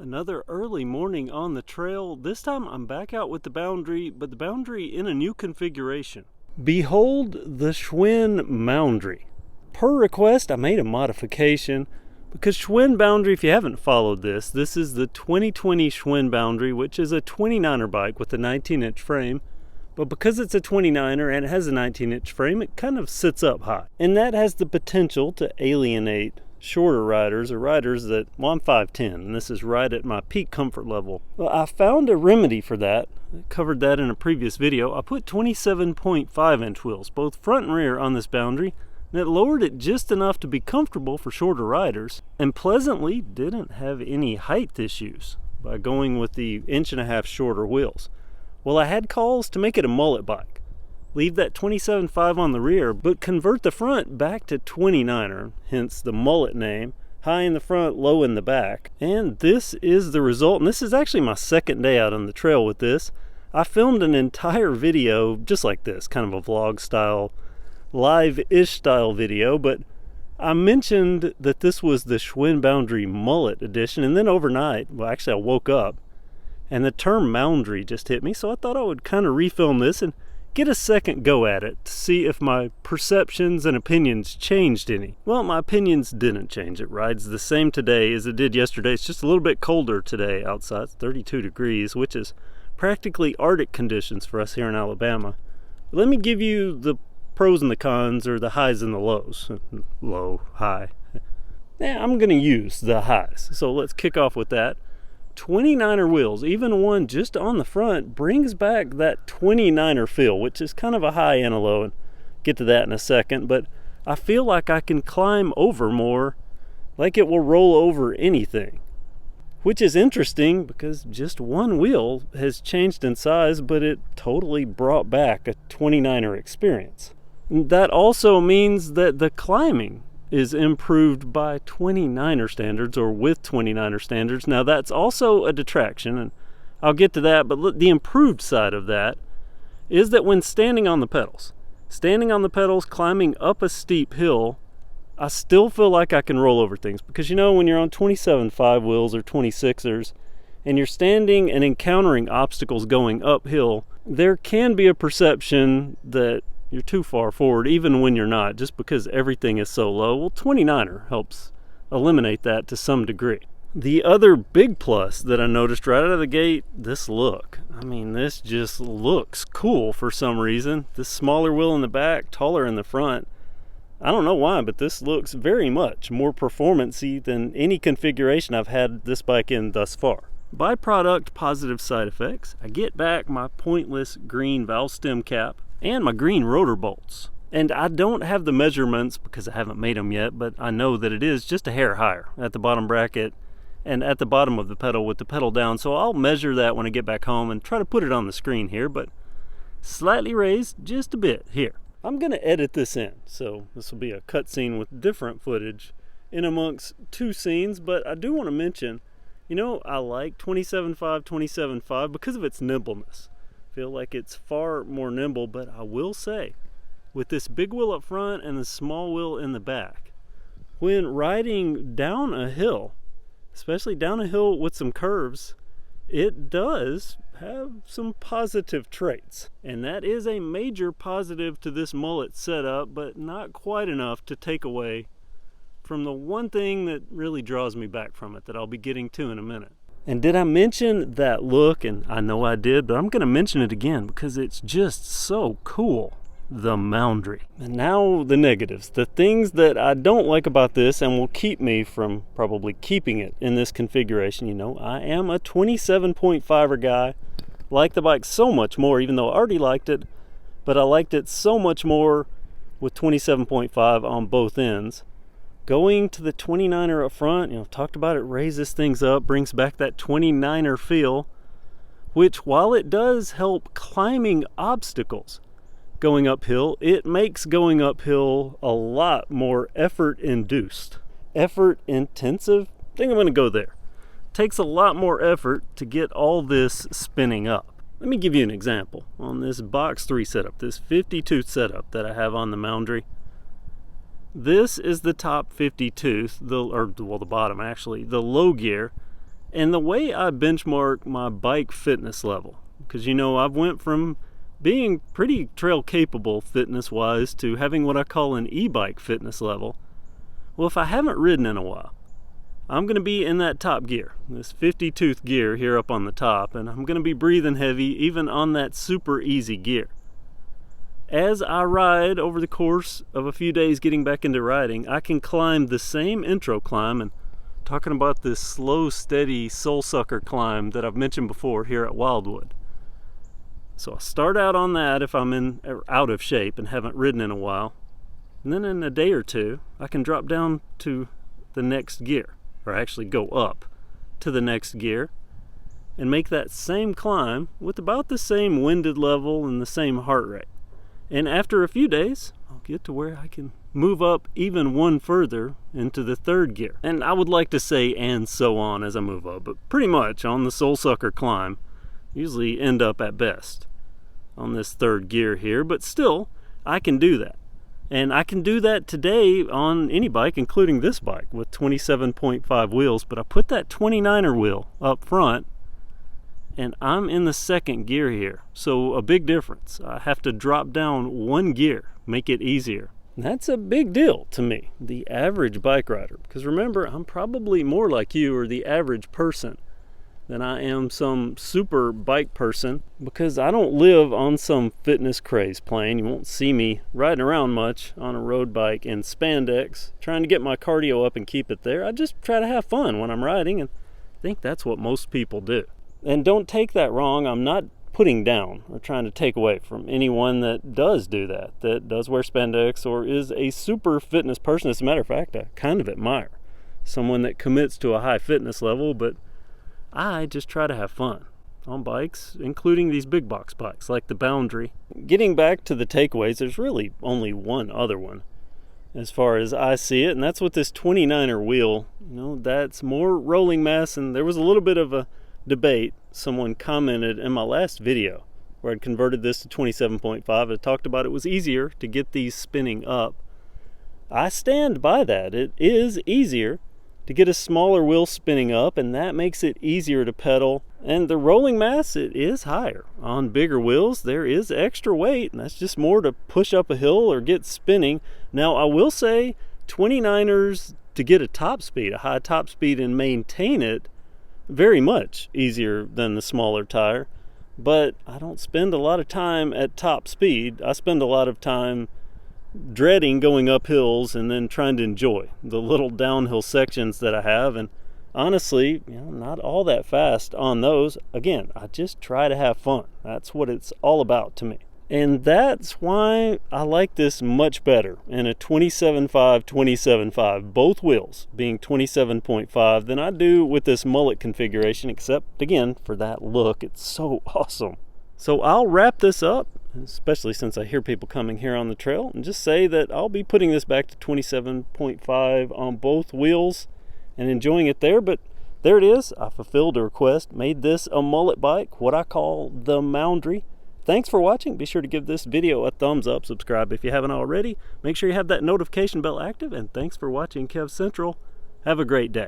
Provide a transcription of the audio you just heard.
Another early morning on the trail. This time I'm back out with the Boundary, but the Boundary in a new configuration. Behold the Schwinn Boundary. Per request, I made a modification because Schwinn Boundary, if you haven't followed this is the 2020 Schwinn Boundary, which is a 29er bike with a 19-inch frame. But because it's a 29er and it has a 19-inch frame, it kind of sits up high. And that has the potential to alienate shorter riders, or riders that, well, I'm 5'10", and this is right at my peak comfort level. Well, I found a remedy for that. I covered that in a previous video. I put 27.5-inch wheels, both front and rear, on this Boundary, and it lowered it just enough to be comfortable for shorter riders, and pleasantly didn't have any height issues by going with the 1.5-inch shorter wheels. Well, I had calls to make it a Mullet Bike. Leave that 27.5 on the rear, but convert the front back to 29er, hence the Mullet name. High in the front, low in the back. And this is the result, and this is actually my second day out on the trail with this. I filmed an entire video just like this, kind of a vlog style, live-ish style video, but I mentioned that this was the Schwinn Boundary Mullet edition, and then overnight, well, actually I woke up, and the term Boundary just hit me, so I thought I would kind of refilm this and get a second go at it to see if my perceptions and opinions changed any. Well, my opinions didn't change. It rides the same today as it did yesterday. It's just a little bit colder today outside. It's 32 degrees, which is practically Arctic conditions for us here in Alabama. Let me give you the pros and the cons, or the highs and the lows. Low, high. Yeah, I'm going to use the highs. So let's kick off with that. 29er wheels, even one just on the front, brings back that 29er feel, which is kind of a high and a low, and get to that in a second. But I feel like I can climb over more, like it will roll over anything, which is interesting because just one wheel has changed in size, but it totally brought back a 29er experience. That also means that the climbing is improved by 29er standards, or with 29er standards. Now that's also a detraction, and I'll get to that, but the improved side of that is that when standing on the pedals, climbing up a steep hill, I still feel like I can roll over things. Because, you know, when you're on 27.5 wheels or 26ers, and you're standing and encountering obstacles going uphill, there can be a perception that you're too far forward, even when you're not, just because everything is so low. Well, 29er helps eliminate that to some degree. The other big plus that I noticed right out of the gate, this look. I mean, this just looks cool for some reason. This smaller wheel in the back, taller in the front. I don't know why, but this looks very much more performance-y than any configuration I've had this bike in thus far. Byproduct positive side effects, I get back my pointless green valve stem cap and my green rotor bolts. And I don't have the measurements because I haven't made them yet, but I know that it is just a hair higher at the bottom bracket and at the bottom of the pedal with the pedal down. So I'll measure that when I get back home and try to put it on the screen here, but slightly raised just a bit here. I'm going to edit this in, so this will be a cutscene with different footage in amongst two scenes, but I do want to mention, you know, I like 27.5 because of its nimbleness. Feel like it's far more nimble, but I will say, with this big wheel up front and the small wheel in the back, when riding down a hill, especially down a hill with some curves, it does have some positive traits. And that is a major positive to this Mullet setup, but not quite enough to take away from the one thing that really draws me back from it, that I'll be getting to in a minute. And did I mention that look? And I know I did, but I'm going to mention it again because it's just so cool. The Boundary. And now the negatives. The things that I don't like about this and will keep me from probably keeping it in this configuration. You know, I am a 27.5er guy. Like the bike so much more, even though I already liked it. But I liked it so much more with 27.5 on both ends. Going to the 29er up front, you know, talked about it, raises things up, brings back that 29er feel, which while it does help climbing obstacles going uphill, it makes going uphill a lot more effort induced. Effort intensive? I think I'm going to go there. Takes a lot more effort to get all this spinning up. Let me give you an example on this box 3 setup, this 50-tooth setup that I have on the Boundary. This is the top 50 tooth, the bottom actually. The low gear And the way I benchmark my bike fitness level, because you know, I've went from being pretty trail capable fitness wise to having what I call an e-bike fitness level. Well, if I haven't ridden in a while, I'm going to be in that top gear, this 50 tooth gear here up on the top, and I'm going to be breathing heavy even on that super easy gear. As I ride over the course of a few days getting back into riding, I can climb the same intro climb, and talking about this slow, steady soul sucker climb that I've mentioned before here at Wildwood. So I'll start out on that if I'm out of shape and haven't ridden in a while. And then in a day or two, I can drop down to the next gear, or actually go up to the next gear and make that same climb with about the same winded level and the same heart rate. And after a few days, I'll get to where I can move up even one further into the third gear. And I would like to say and so on as I move up, but pretty much on the soul sucker climb, usually end up at best on this third gear here, but still, I can do that. And I can do that today on any bike, including this bike with 27.5 wheels, but I put that 29er wheel up front and I'm in the second gear here. So a big difference. I have to drop down one gear, make it easier. And that's a big deal to me, the average bike rider. Because remember, I'm probably more like you or the average person than I am some super bike person, because I don't live on some fitness craze plane. You won't see me riding around much on a road bike in spandex, trying to get my cardio up and keep it there. I just try to have fun when I'm riding, and I think that's what most people do. And don't take that wrong. I'm not putting down or trying to take away from anyone that does do that does wear spandex or is a super fitness person. As a matter of fact, I kind of admire someone that commits to a high fitness level, but I just try to have fun on bikes, including these big box bikes like the Boundary. Getting back to the takeaways, there's really only one other one as far as I see it, and that's with this 29er wheel. You know, that's more rolling mass, and there was a little bit of a debate. Someone commented in my last video where I'd converted this to 27.5. I talked about it was easier to get these spinning up. I stand by that. It is easier to get a smaller wheel spinning up, and that makes it easier to pedal. And the rolling mass, it is higher. On bigger wheels, there is extra weight, and that's just more to push up a hill or get spinning. Now, I will say 29ers, to get a top speed, a high top speed, and maintain it, very much easier than the smaller tire. But I don't spend a lot of time at top speed. I spend a lot of time dreading going up hills and then trying to enjoy the little downhill sections that I have. And honestly, you know, not all that fast on those. Again, I just try to have fun. That's what it's all about to me. And that's why I like this much better in a 27.5, both wheels being 27.5, than I do with this mullet configuration, except again, for that look, it's so awesome. So I'll wrap this up, especially since I hear people coming here on the trail, and just say that I'll be putting this back to 27.5 on both wheels and enjoying it there. But there it is. I fulfilled a request, made this a mullet bike, what I call the Moundary. Thanks for watching. Be sure to give this video a thumbs up, subscribe if you haven't already. Make sure you have that notification bell active, and thanks for watching KevCentral. Have a great day.